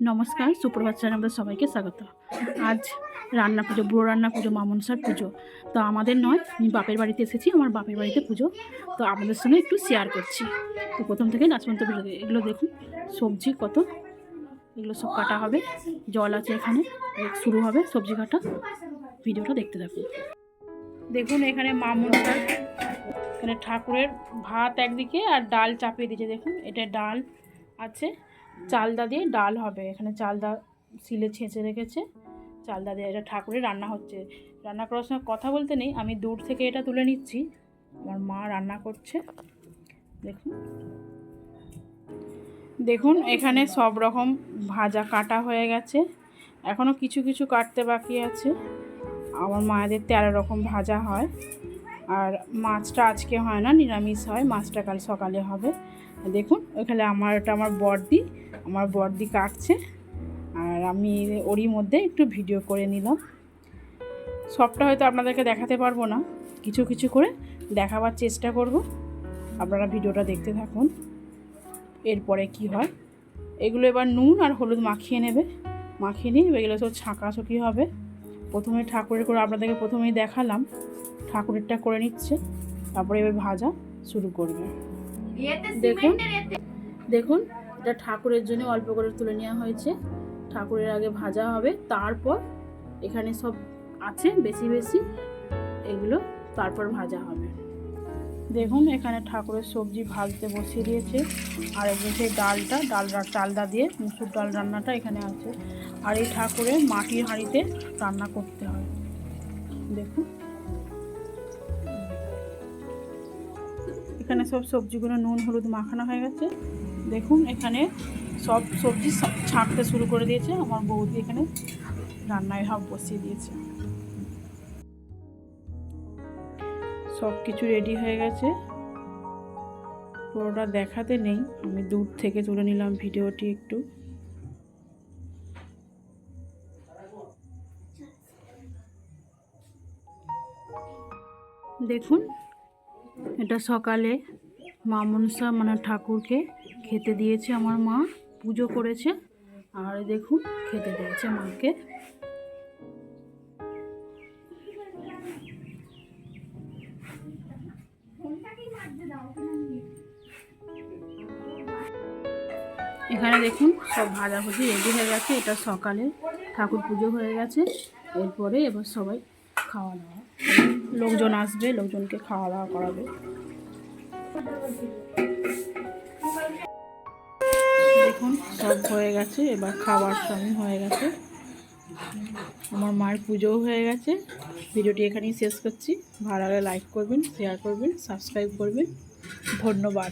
নমস্কার, সুপ্রভাত চ্যানেলে আমাদের সবাইকে স্বাগত। আজ রান্না পুজো, বুড়ো রান্না পুজো, মা মনসার পুজো। তো আমাদের নয়, আমি বাপের বাড়িতে এসেছি, আমার বাপের বাড়িতে পুজো। তো আপনাদের সঙ্গে একটু শেয়ার করছি। তো প্রথম থেকে লাস্ট পর্যন্ত ভিডিও, এগুলো দেখুন সবজি কত, এগুলো সব কাটা হবে, জল আছে এখানে, শুরু হবে সবজি কাটা। ভিডিওটা দেখতে থাকুন। দেখুন এখানে মা মনসার, এখানে ঠাকুরের ভাত একদিকে আর ডাল চাপিয়ে দিয়েছে। দেখুন এটা ডাল আছে, চালদা দিয়ে ডাল হবে। এখানে চালদা শিলে ছেঁচে রেখেছে, চালদা দিয়ে এটা ঠাকুরের রান্না হচ্ছে। রান্না করার সময় কথা বলতে নেই, আমি দূর থেকে এটা তুলে নিচ্ছি। আমার মা রান্না করছে। দেখুন দেখুন এখানে সব রকম ভাজা কাটা হয়ে গেছে, এখনও কিছু কিছু কাটতে বাকি আছে। আমার মায়েদের 13 রকম ভাজা হয়। আর মাছটা আজকে হয় না, নিরামিষ হয়, মাছটা কাল সকালে হবে। দেখুন ওখানে আমার বড়দি কাটছে, আর আমি ওরই মধ্যে একটু ভিডিও করে নিলাম। সবটা হয়তো আপনাদেরকে দেখাতে পারবো না, কিছু কিছু করে দেখাবার চেষ্টা করব। আপনারা ভিডিওটা দেখতে থাকুন। এরপরে কি হয়, এগুলো এবার নুন আর হলুদ মাখিয়ে নেবে, মাখিয়ে নিয়ে এগুলো সব ছাঁকাছুকি হবে। প্রথমে ঠাকুরের করে আপনাদেরকে প্রথমেই দেখালাম, ঠাকুরেরটা করে নিচ্ছে, তারপরে এবার ভাজা শুরু করবে। দেখুন দেখুন এটা ঠাকুরের জন্য অল্প করে তুলে নেওয়া হয়েছে। ঠাকুরের আগে ভাজা হবে, তারপর এখানে সব আছে বেশি বেশি, এগুলো তারপর ভাজা হবে। দেখুন এখানে ঠাকুরের সবজি ভাজতে বসিয়ে দিয়েছে, আর এখানে সেই চালদা দিয়ে মুসুর ডাল রান্নাটা এখানে আছে। আর এই ঠাকুরের মাটির হাঁড়িতে রান্না করতে হয়। দেখুন এখানে সব সবজিগুলো নুন হলুদ মাখানো হয়ে গেছে। দেখুন এখানে সব সবজি ছাঁকতে শুরু করে দিয়েছে, আমার বৌদি এখানে রান্নায় ভাব বসিয়ে দিয়েছে। সব কিছু রেডি হয়ে গেছে, পুরোটা দেখাতে নেই, আমি দূর থেকে তুলে নিলাম ভিডিওটি একটু। দেখুন এটা সকালে মা মনসা মানে ঠাকুরকে খেতে দিয়েছে, আমার মা পুজো করেছে, আর দেখুন খেতে দিয়েছে মাকে। এখানে দেখুন সব ভাজাভুজি রেডি হয়ে গেছে, এটা সকালে ঠাকুর পুজো হয়ে গেছে। এরপরে এবার সবাই খাওয়া দাওয়া, লোকজন আসবে, লোকজনকে খাওয়া দাওয়া করাবে। দেখুন সব হয়ে গেছে, এবার খাবার সময় হয়ে গেছে, আমার মায়ের পুজোও হয়ে গেছে। ভিডিওটি এখানেই শেষ করছি। ভালো লাগলে লাইক করবেন, শেয়ার করবেন, সাবস্ক্রাইব করবেন। ধন্যবাদ।